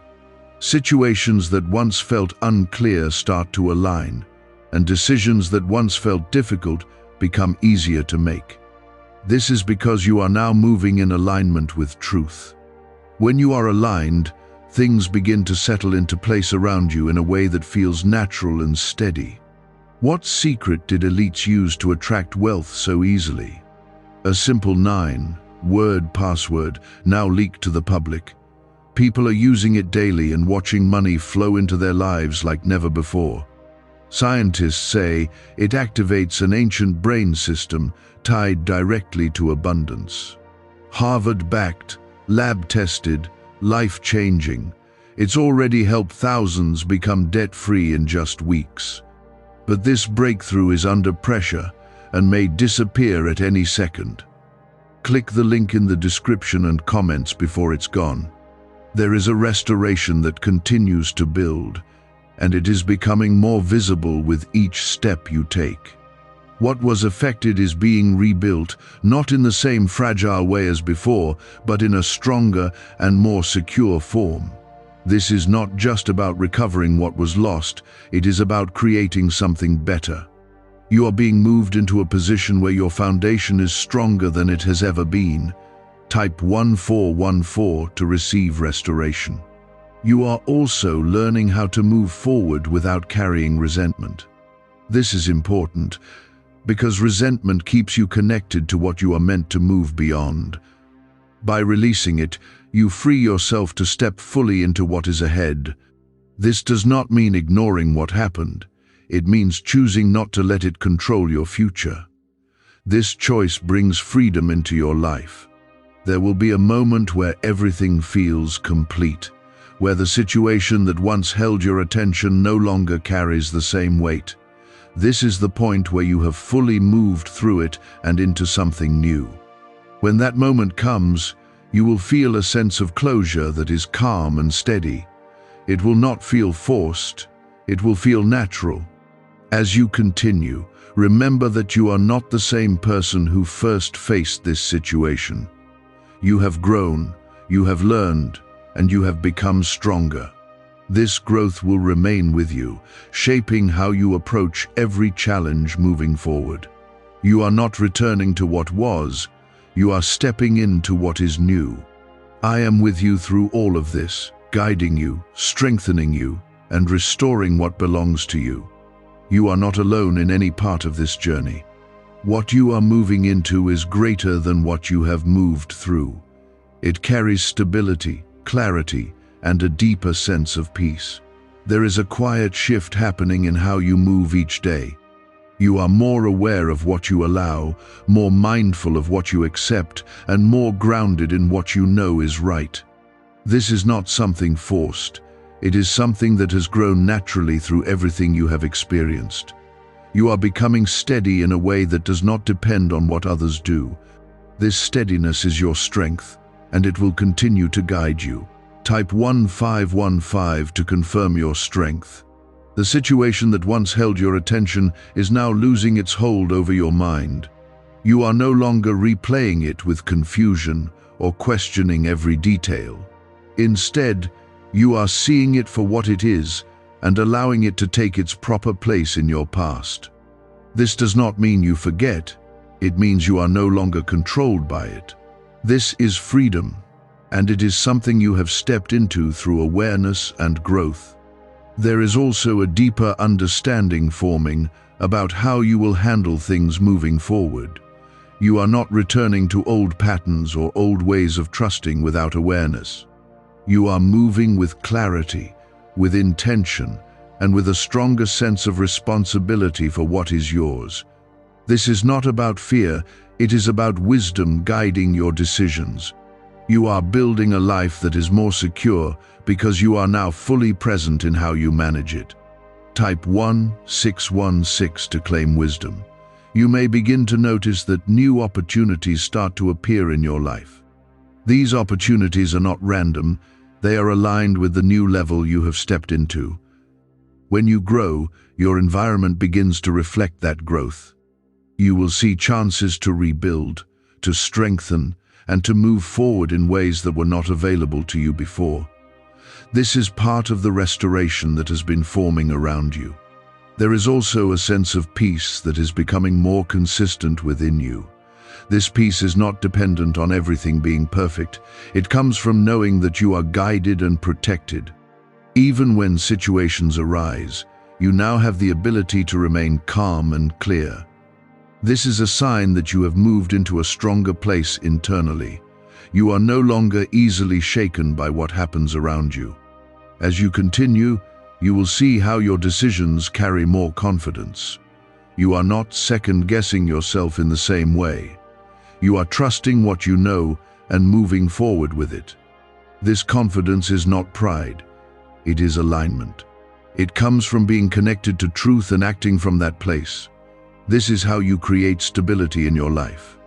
Situations that once felt unclear start to align, and decisions that once felt difficult become easier to make. This is because you are now moving in alignment with truth. When you are aligned, things begin to settle into place around you in a way that feels natural and steady. What secret did elites use to attract wealth so easily? A simple 9-word password now leaked to the public. People are using it daily and watching money flow into their lives like never before. Scientists say it activates an ancient brain system tied directly to abundance. Harvard-backed, lab-tested, life-changing. It's already helped thousands become debt-free in just weeks. But this breakthrough is under pressure, and may disappear at any second. Click the link in the description and comments before it's gone. There is a restoration that continues to build, and it is becoming more visible with each step you take. What was affected is being rebuilt, not in the same fragile way as before, but in a stronger and more secure form. This is not just about recovering what was lost, it is about creating something better. You are being moved into a position where your foundation is stronger than it has ever been. Type 1414 to receive restoration. You are also learning how to move forward without carrying resentment. This is important, because resentment keeps you connected to what you are meant to move beyond. By releasing it, you free yourself to step fully into what is ahead. This does not mean ignoring what happened. It means choosing not to let it control your future. This choice brings freedom into your life. There will be a moment where everything feels complete, where the situation that once held your attention no longer carries the same weight. This is the point where you have fully moved through it and into something new. When that moment comes, you will feel a sense of closure that is calm and steady. It will not feel forced, it will feel natural. As you continue, remember that you are not the same person who first faced this situation. You have grown, you have learned, and you have become stronger. This growth will remain with you, shaping how you approach every challenge moving forward. You are not returning to what was, you are stepping into what is new. I am with you through all of this, guiding you, strengthening you, and restoring what belongs to you. You are not alone in any part of this journey. What you are moving into is greater than what you have moved through. It carries stability, clarity, and a deeper sense of peace. There is a quiet shift happening in how you move each day. You are more aware of what you allow, more mindful of what you accept, and more grounded in what you know is right. This is not something forced. It is something that has grown naturally through everything you have experienced. You are becoming steady in a way that does not depend on what others do. This steadiness is your strength, and it will continue to guide you. Type 1515 to confirm your strength. The situation that once held your attention is now losing its hold over your mind. You are no longer replaying it with confusion or questioning every detail. Instead, you are seeing it for what it is and allowing it to take its proper place in your past. This does not mean you forget. It means you are no longer controlled by it. This is freedom, and it is something you have stepped into through awareness and growth. There is also a deeper understanding forming about how you will handle things moving forward. You are not returning to old patterns or old ways of trusting without awareness. You are moving with clarity, with intention, and with a stronger sense of responsibility for what is yours. This is not about fear, it is about wisdom guiding your decisions. You are building a life that is more secure because you are now fully present in how you manage it. Type 1616 to claim wisdom. You may begin to notice that new opportunities start to appear in your life. These opportunities are not random, they are aligned with the new level you have stepped into. When you grow, your environment begins to reflect that growth. You will see chances to rebuild, to strengthen, and to move forward in ways that were not available to you before. This is part of the restoration that has been forming around you. There is also a sense of peace that is becoming more consistent within you. This peace is not dependent on everything being perfect. It comes from knowing that you are guided and protected. Even when situations arise, you now have the ability to remain calm and clear. This is a sign that you have moved into a stronger place internally. You are no longer easily shaken by what happens around you. As you continue, you will see how your decisions carry more confidence. You are not second-guessing yourself in the same way. You are trusting what you know and moving forward with it. This confidence is not pride, it is alignment. It comes from being connected to truth and acting from that place. This is how you create stability in your life.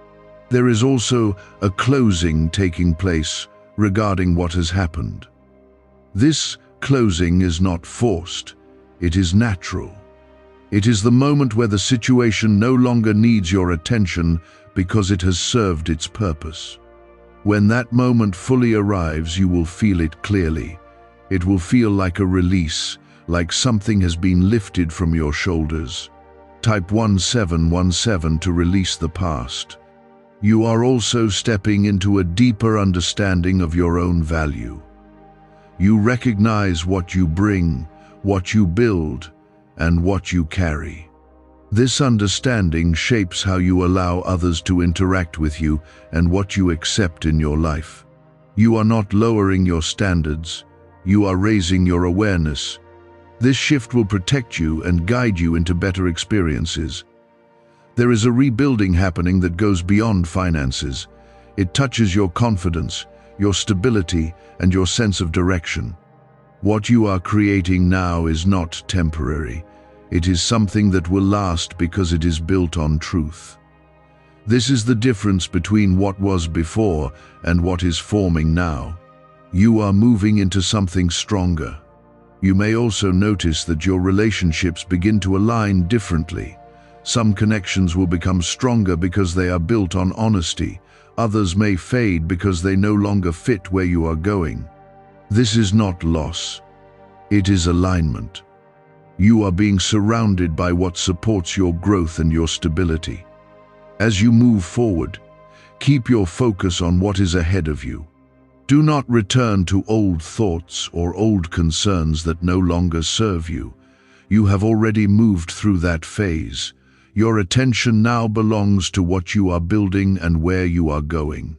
There is also a closing taking place regarding what has happened. This closing is not forced, it is natural. It is the moment where the situation no longer needs your attention because it has served its purpose. When that moment fully arrives, you will feel it clearly. It will feel like a release, like something has been lifted from your shoulders. Type 1717 to release the past. You are also stepping into a deeper understanding of your own value. You recognize what you bring, what you build, and what you carry. This understanding shapes how you allow others to interact with you and what you accept in your life. You are not lowering your standards, you are raising your awareness. This shift will protect you and guide you into better experiences. There is a rebuilding happening that goes beyond finances. It touches your confidence, your stability, and your sense of direction. What you are creating now is not temporary. It is something that will last because it is built on truth. This is the difference between what was before and what is forming now. You are moving into something stronger. You may also notice that your relationships begin to align differently. Some connections will become stronger because they are built on honesty. Others may fade because they no longer fit where you are going. This is not loss. It is alignment. You are being surrounded by what supports your growth and your stability. As you move forward, keep your focus on what is ahead of you. Do not return to old thoughts or old concerns that no longer serve you. You have already moved through that phase. Your attention now belongs to what you are building and where you are going.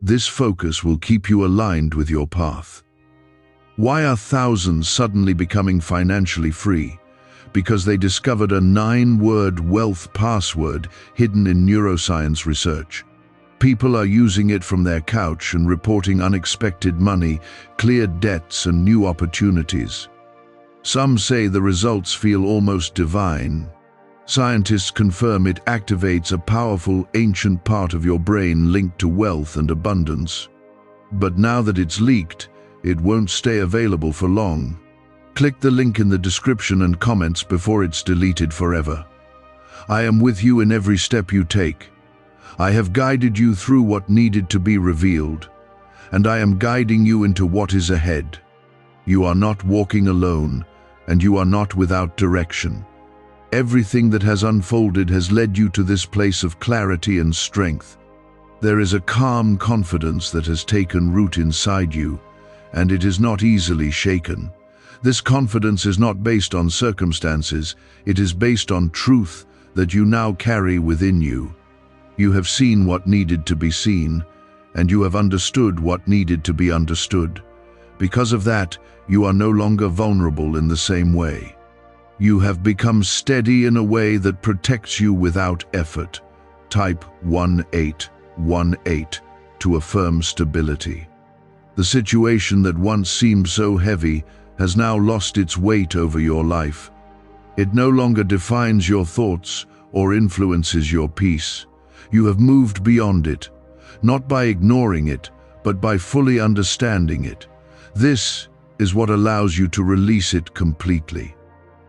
This focus will keep you aligned with your path. Why are thousands suddenly becoming financially free? Because they discovered a 9-word wealth password hidden in neuroscience research. People are using it from their couch and reporting unexpected money, cleared debts, and new opportunities. Some say the results feel almost divine. Scientists confirm it activates a powerful, ancient part of your brain linked to wealth and abundance. But now that it's leaked, it won't stay available for long. Click the link in the description and comments before it's deleted forever. I am with you in every step you take. I have guided you through what needed to be revealed, and I am guiding you into what is ahead. You are not walking alone, and you are not without direction. Everything that has unfolded has led you to this place of clarity and strength. There is a calm confidence that has taken root inside you, and it is not easily shaken. This confidence is not based on circumstances, it is based on truth that you now carry within you. You have seen what needed to be seen, and you have understood what needed to be understood. Because of that, you are no longer vulnerable in the same way. You have become steady in a way that protects you without effort. Type 1818 to affirm stability. The situation that once seemed so heavy has now lost its weight over your life. It no longer defines your thoughts or influences your peace. You have moved beyond it, not by ignoring it, but by fully understanding it. This is what allows you to release it completely.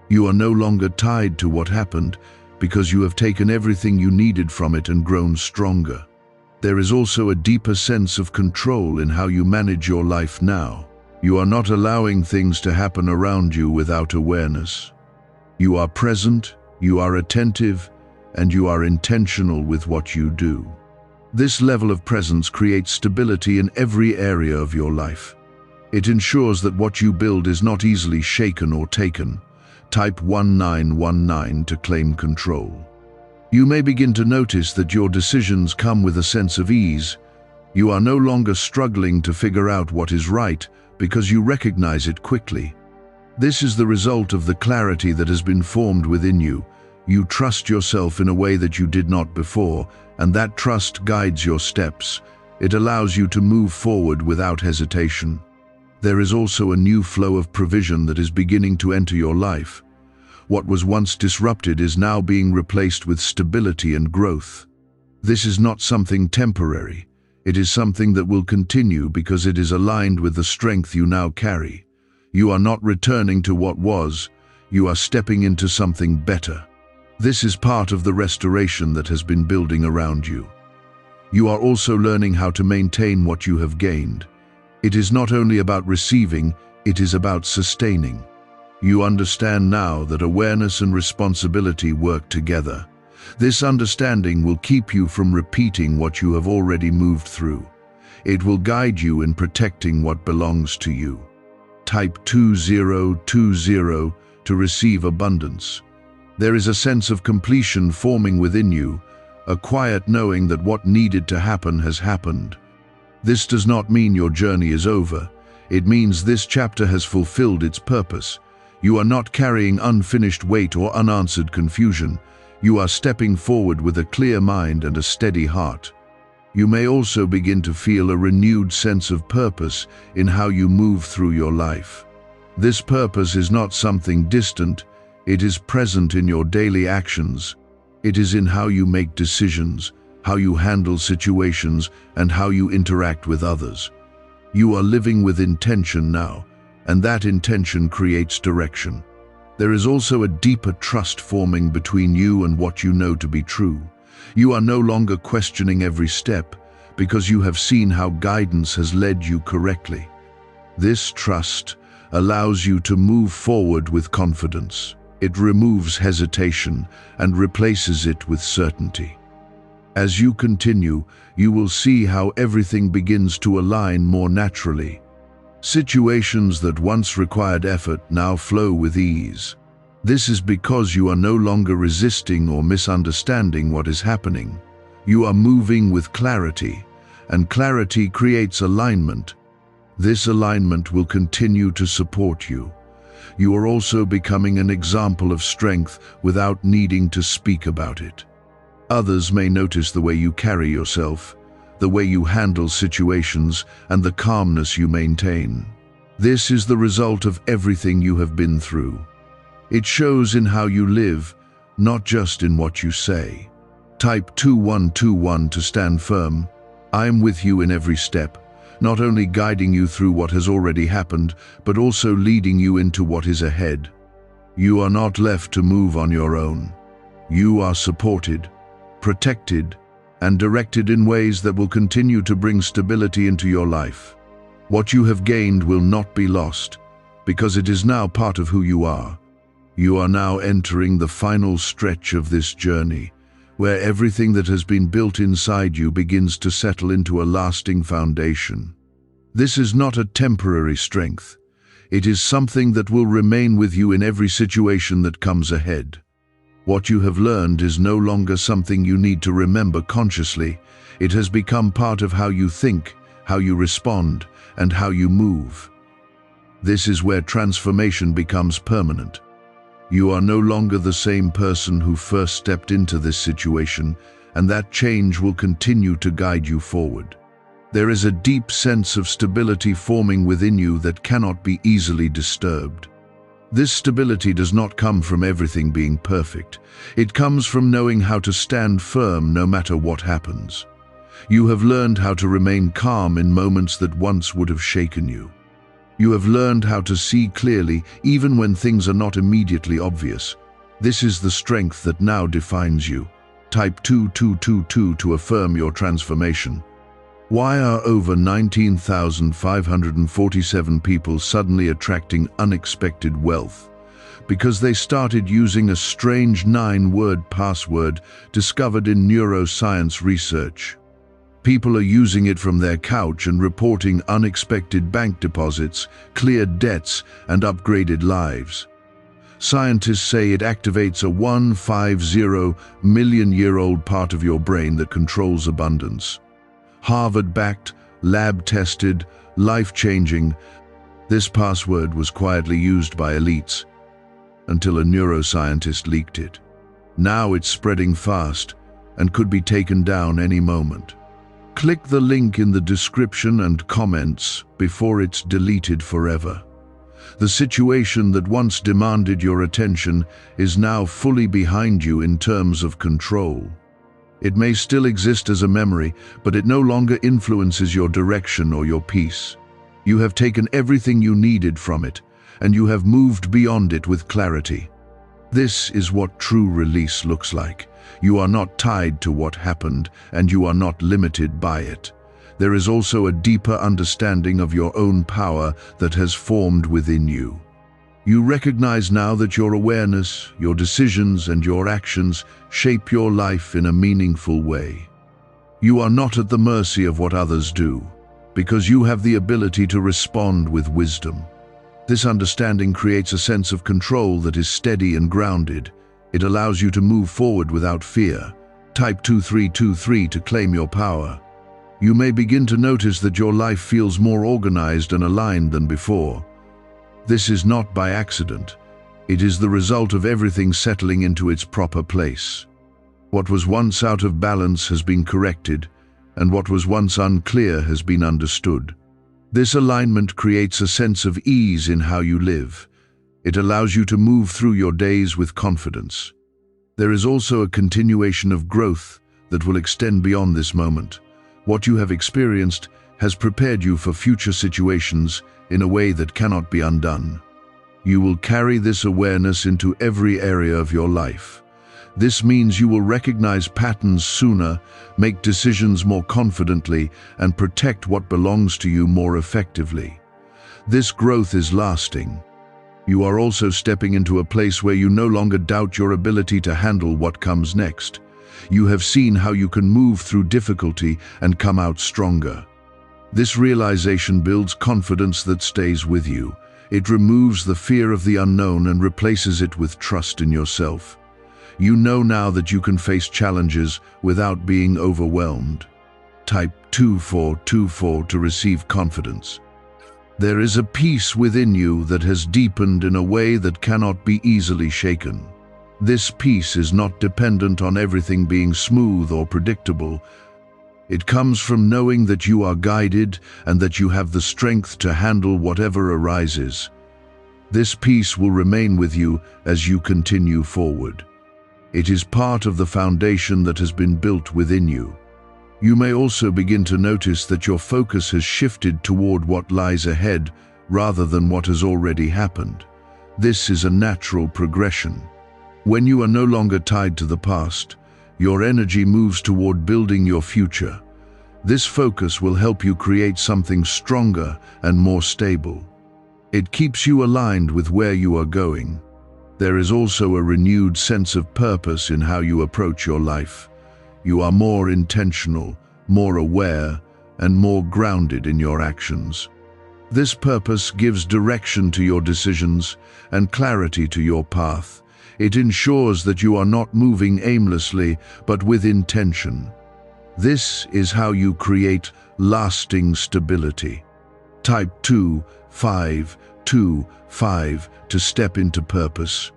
You are no longer tied to what happened because you have taken everything you needed from it and grown stronger. There is also a deeper sense of control in how you manage your life now. You are not allowing things to happen around you without awareness. You are present, you are attentive, and you are intentional with what you do. This level of presence creates stability in every area of your life. It ensures that what you build is not easily shaken or taken. Type 1919 to claim control. You may begin to notice that your decisions come with a sense of ease. You are no longer struggling to figure out what is right because you recognize it quickly. This is the result of the clarity that has been formed within you. You trust yourself in a way that you did not before, and that trust guides your steps. It allows you to move forward without hesitation. There is also a new flow of provision that is beginning to enter your life. What was once disrupted is now being replaced with stability and growth. This is not something temporary. It is something that will continue because it is aligned with the strength you now carry. You are not returning to what was, you are stepping into something better. This is part of the restoration that has been building around you. You are also learning how to maintain what you have gained. It is not only about receiving, it is about sustaining. You understand now that awareness and responsibility work together. This understanding will keep you from repeating what you have already moved through. It will guide you in protecting what belongs to you. Type 2020 to receive abundance. There is a sense of completion forming within you, a quiet knowing that what needed to happen has happened. This does not mean your journey is over. It means this chapter has fulfilled its purpose. You are not carrying unfinished weight or unanswered confusion. You are stepping forward with a clear mind and a steady heart. You may also begin to feel a renewed sense of purpose in how you move through your life. This purpose is not something distant, it is present in your daily actions. It is in how you make decisions, how you handle situations, and how you interact with others. You are living with intention now, and that intention creates direction. There is also a deeper trust forming between you and what you know to be true. You are no longer questioning every step because you have seen how guidance has led you correctly. This trust allows you to move forward with confidence. It removes hesitation and replaces it with certainty. As you continue, you will see how everything begins to align more naturally. Situations that once required effort now flow with ease. This is because you are no longer resisting or misunderstanding what is happening. You are moving with clarity, and clarity creates alignment. This alignment will continue to support you. You are also becoming an example of strength without needing to speak about it. Others may notice the way you carry yourself, the way you handle situations, and the calmness you maintain. This is the result of everything you have been through. It shows in how you live, not just in what you say. Type 2121 to stand firm. I am with you in every step, not only guiding you through what has already happened, but also leading you into what is ahead. You are not left to move on your own. You are supported, protected, and directed in ways that will continue to bring stability into your life. What you have gained will not be lost, because it is now part of who you are. You are now entering the final stretch of this journey, where everything that has been built inside you begins to settle into a lasting foundation. This is not a temporary strength. It is something that will remain with you in every situation that comes ahead. What you have learned is no longer something you need to remember consciously. It has become part of how you think, how you respond, and how you move. This is where transformation becomes permanent. You are no longer the same person who first stepped into this situation, and that change will continue to guide you forward. There is a deep sense of stability forming within you that cannot be easily disturbed. This stability does not come from everything being perfect. It comes from knowing how to stand firm no matter what happens. You have learned how to remain calm in moments that once would have shaken you. You have learned how to see clearly even when things are not immediately obvious. This is the strength that now defines you. Type 2222 to affirm your transformation. Why are over 19,547 people suddenly attracting unexpected wealth? Because they started using a strange 9-word password discovered in neuroscience research. People are using it from their couch and reporting unexpected bank deposits, cleared debts, and upgraded lives. Scientists say it activates a 150 million-year-old part of your brain that controls abundance. Harvard-backed, lab-tested, life-changing, this password was quietly used by elites until a neuroscientist leaked it. Now it's spreading fast and could be taken down any moment. Click the link in the description and comments before it's deleted forever. The situation that once demanded your attention is now fully behind you in terms of control. It may still exist as a memory, but it no longer influences your direction or your peace. You have taken everything you needed from it, and you have moved beyond it with clarity. This is what true release looks like. You are not tied to what happened, and you are not limited by it. There is also a deeper understanding of your own power that has formed within you. You recognize now that your awareness, your decisions, and your actions shape your life in a meaningful way. You are not at the mercy of what others do, because you have the ability to respond with wisdom. This understanding creates a sense of control that is steady and grounded. It allows you to move forward without fear. Type 2323 to claim your power. You may begin to notice that your life feels more organized and aligned than before. This is not by accident. It is the result of everything settling into its proper place. What was once out of balance has been corrected, and what was once unclear has been understood. This alignment creates a sense of ease in how you live. It allows you to move through your days with confidence. There is also a continuation of growth that will extend beyond this moment. What you have experienced has prepared you for future situations in a way that cannot be undone. You will carry this awareness into every area of your life. This means you will recognize patterns sooner, make decisions more confidently, and protect what belongs to you more effectively. This growth is lasting. You are also stepping into a place where you no longer doubt your ability to handle what comes next. You have seen how you can move through difficulty and come out stronger. This realization builds confidence that stays with you. It removes the fear of the unknown and replaces it with trust in yourself. You know now that you can face challenges without being overwhelmed. Type 2424 to receive confidence. There is a peace within you that has deepened in a way that cannot be easily shaken. This peace is not dependent on everything being smooth or predictable. It comes from knowing that you are guided and that you have the strength to handle whatever arises. This peace will remain with you as you continue forward. It is part of the foundation that has been built within you. You may also begin to notice that your focus has shifted toward what lies ahead rather than what has already happened. This is a natural progression. When you are no longer tied to the past, your energy moves toward building your future. This focus will help you create something stronger and more stable. It keeps you aligned with where you are going. There is also a renewed sense of purpose in how you approach your life. You are more intentional, more aware, and more grounded in your actions. This purpose gives direction to your decisions and clarity to your path. It ensures that you are not moving aimlessly, but with intention. This is how you create lasting stability. Type 2525 to step into purpose.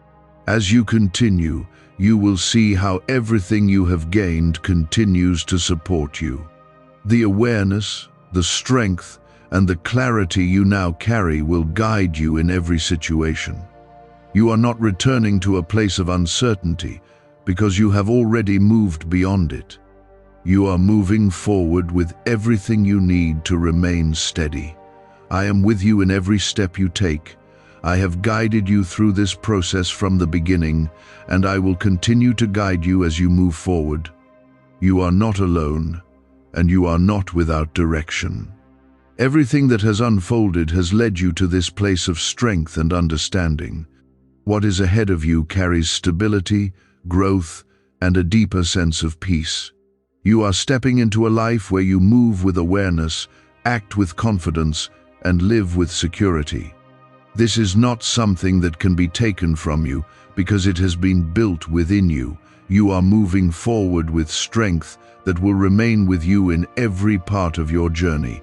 As you continue, you will see how everything you have gained continues to support you. The awareness, the strength, and the clarity you now carry will guide you in every situation. You are not returning to a place of uncertainty because you have already moved beyond it. You are moving forward with everything you need to remain steady. I am with you in every step you take. I have guided you through this process from the beginning, and I will continue to guide you as you move forward. You are not alone, and you are not without direction. Everything that has unfolded has led you to this place of strength and understanding. What is ahead of you carries stability, growth, and a deeper sense of peace. You are stepping into a life where you move with awareness, act with confidence, and live with security. This is not something that can be taken from you because it has been built within you. You are moving forward with strength that will remain with you in every part of your journey.